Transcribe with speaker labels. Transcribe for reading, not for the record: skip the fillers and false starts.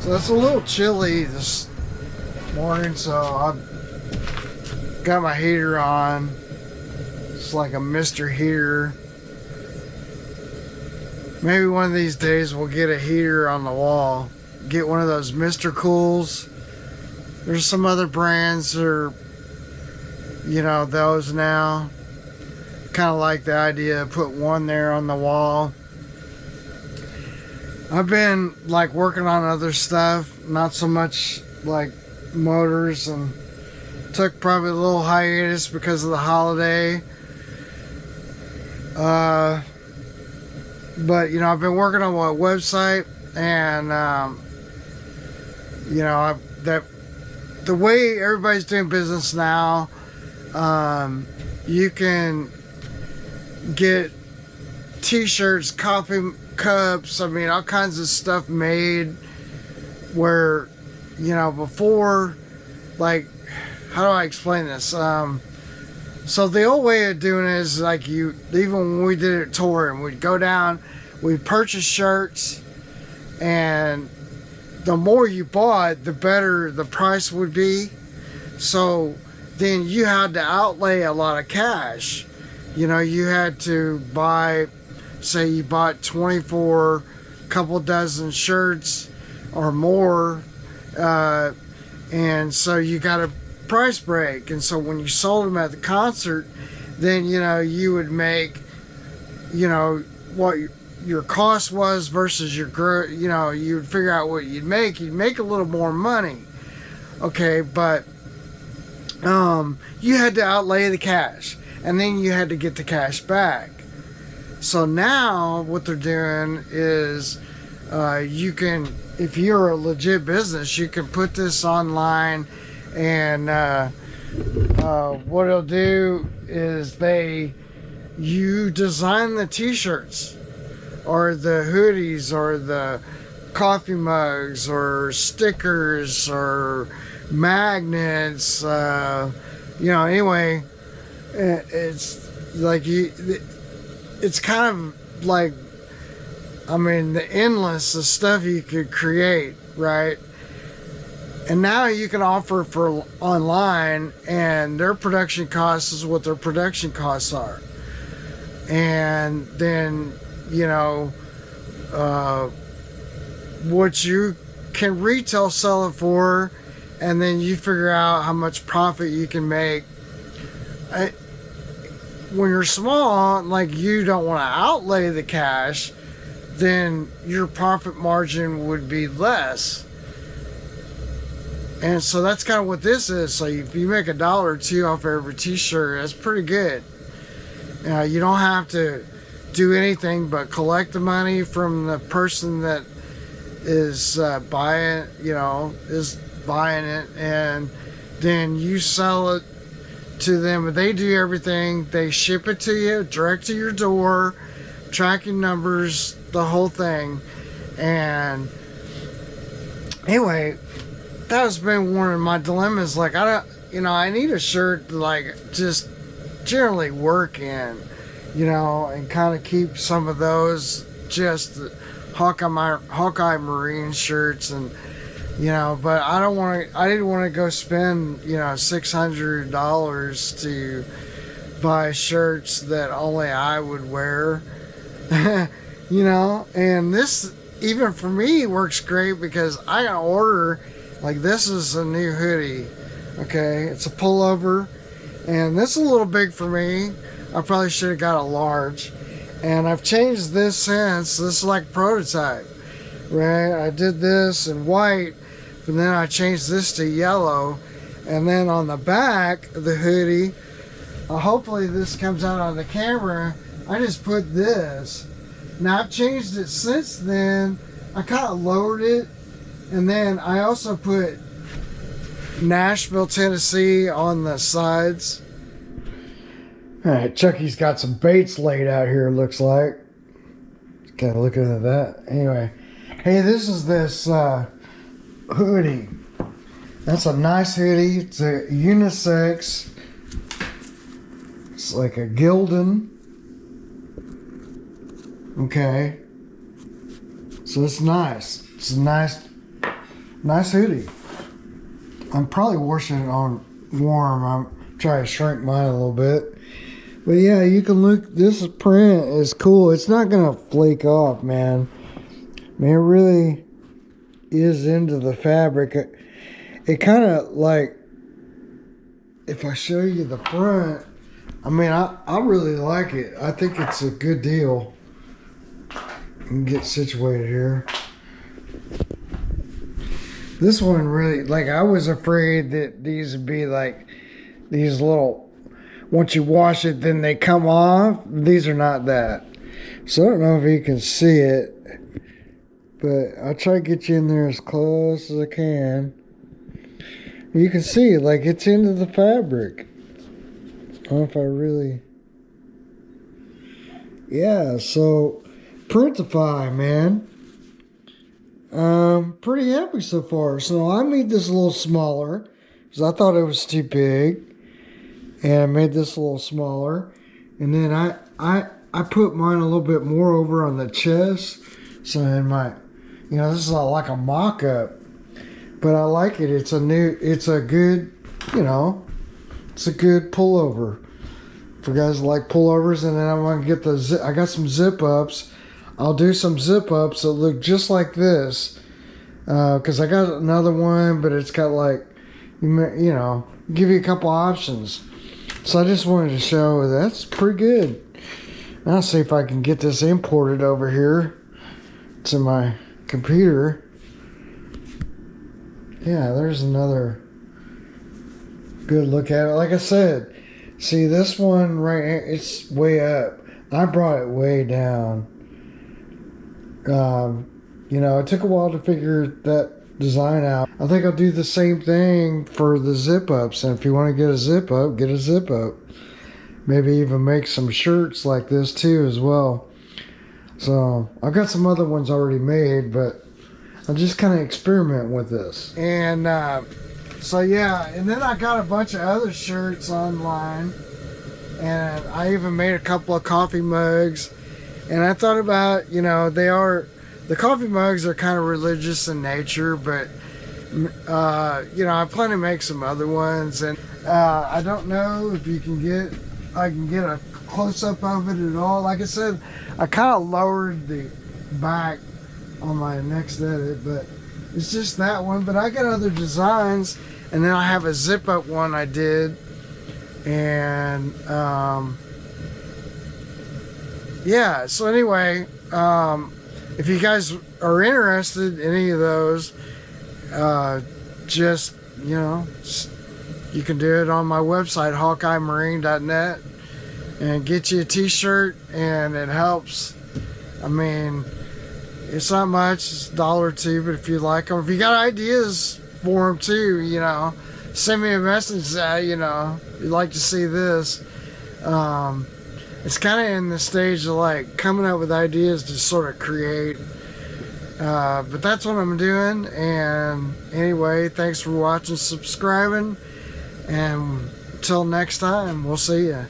Speaker 1: So it's a little chilly this morning, so I've got my heater on. It's like a Mr. Heater. Maybe one of these days we'll get a heater on the wall. Get one of those Mr. Cools. There's some other brands that are, you know, those now. Kind of like the idea of put one there on the wall. I've been like working on other stuff, not so much like motors, and took probably a little hiatus because of the holiday. But you know, I've been working on a website, and you know, the way everybody's doing business now, you can get t-shirts, coffee cups, I mean all kinds of stuff made where, you know, before, like, how do I explain this? So the old way of doing it is like, even when we did it touring, we'd go down, we'd purchase shirts, and the more you bought, the better the price would be. So then you had to outlay a lot of cash. You know, you had to buy, say you bought 24, couple dozen shirts or more, and so you got a price break. And so when you sold them at the concert, then, you know, you would make, you know, what your cost was versus your growth. You know, you would figure out what you'd make a little more money. Okay, but you had to outlay the cash, and then you had to get the cash back. So now what they're doing is, you can, if you're a legit business, you can put this online, and what it'll do is you design the t-shirts or the hoodies or the coffee mugs or stickers or magnets, you know, anyway, it's like it's kind of like, I mean, the endless of stuff you could create, right? And now you can offer for online, and their production costs is what their production costs are. And then, you know, what you can retail sell it for, and then you figure out how much profit you can make. When you're small, like, you don't want to outlay the cash, then your profit margin would be less. And so that's kind of what this is. So if you make $1 or $2 off every t-shirt, that's pretty good. You don't have to do anything but collect the money from the person that is buying it, and then you sell it to them. They do everything. They ship it to you direct to your door, tracking numbers, the whole thing. And anyway, that has been one of my dilemmas. Like, I need a shirt to, like, just generally work in, you know, and kind of keep some of those just Hawkeye Marine shirts, and, you know, but I didn't want to go spend, you know, $600 to buy shirts that only I would wear, you know. And this, even for me, works great because I can order, like, this is a new hoodie, okay, it's a pullover, and this is a little big for me. I probably should have got a large, and I've changed this since. This is like prototype, right? I did this in white, but then I changed this to yellow, and then on the back of the hoodie, hopefully this comes out on the camera, I just put this. Now I've changed it since then. I kind of lowered it, and then I also put Nashville, Tennessee on the sides. Alright, Chucky's got some baits laid out here, looks like. Kind of looking at that. Anyway, hey, this is this hoodie. That's a nice hoodie. It's a unisex. It's like a Gildan. Okay. So it's nice. It's a nice Nice hoodie. I'm probably washing it on warm. I'm trying to shrink mine a little bit. But yeah, you can look, this print is cool. It's not gonna flake off, man. I mean, it really is into the fabric. It kind of like, if I show you the front, I mean, I really like it. I think it's a good deal. You can get situated here. This one really, like, I was afraid that these would be like these little, once you wash it, then they come off. These are not that. So I don't know if you can see it, but I'll try to get you in there as close as I can. You can see, like, it's into the fabric. I don't know if I really... Yeah, so Printify, man. Pretty happy so far. So I made this a little smaller because I thought it was too big, and I made this a little smaller. And then I put mine a little bit more over on the chest. So in my, you know, this is like a mock-up, but I like it. It's a good, you know, it's a good pullover for guys that like pullovers. And then I'm gonna get I got some zip ups. I'll do some zip ups that look just like this, because I got another one, but it's got like, you know, give you a couple options. So I just wanted to show that's pretty good. I'll see if I can get this imported over here to my computer. Yeah, there's another good look at it. Like I said, see this one right here, it's way up. I brought it way down. You know, it took a while to figure that design out. I think I'll do the same thing for the zip ups. And if you want to get a zip up, get a zip up. Maybe even make some shirts like this too as well. So I've got some other ones already made, but I'll just kind of experiment with this. And so yeah, and then I got a bunch of other shirts online, and I even made a couple of coffee mugs. And I thought about, you know, the coffee mugs are kind of religious in nature, but you know, I plan to make some other ones. And I don't know if I can get a close-up of it at all. Like I said, I kind of lowered the back on my next edit, but it's just that one. But I got other designs, and then I have a zip-up one I did, and yeah, so anyway, if you guys are interested in any of those, just, you know, you can do it on my website, hawkeyemarine.net, and get you a t-shirt, and it helps. I mean, it's not much, it's $1 or $2, but if you like them, if you got ideas for them too, you know, send me a message that, you know, you'd like to see this. It's kind of in the stage of like coming up with ideas to sort of create, but that's what I'm doing. And anyway, thanks for watching, subscribing, and until next time, we'll see ya.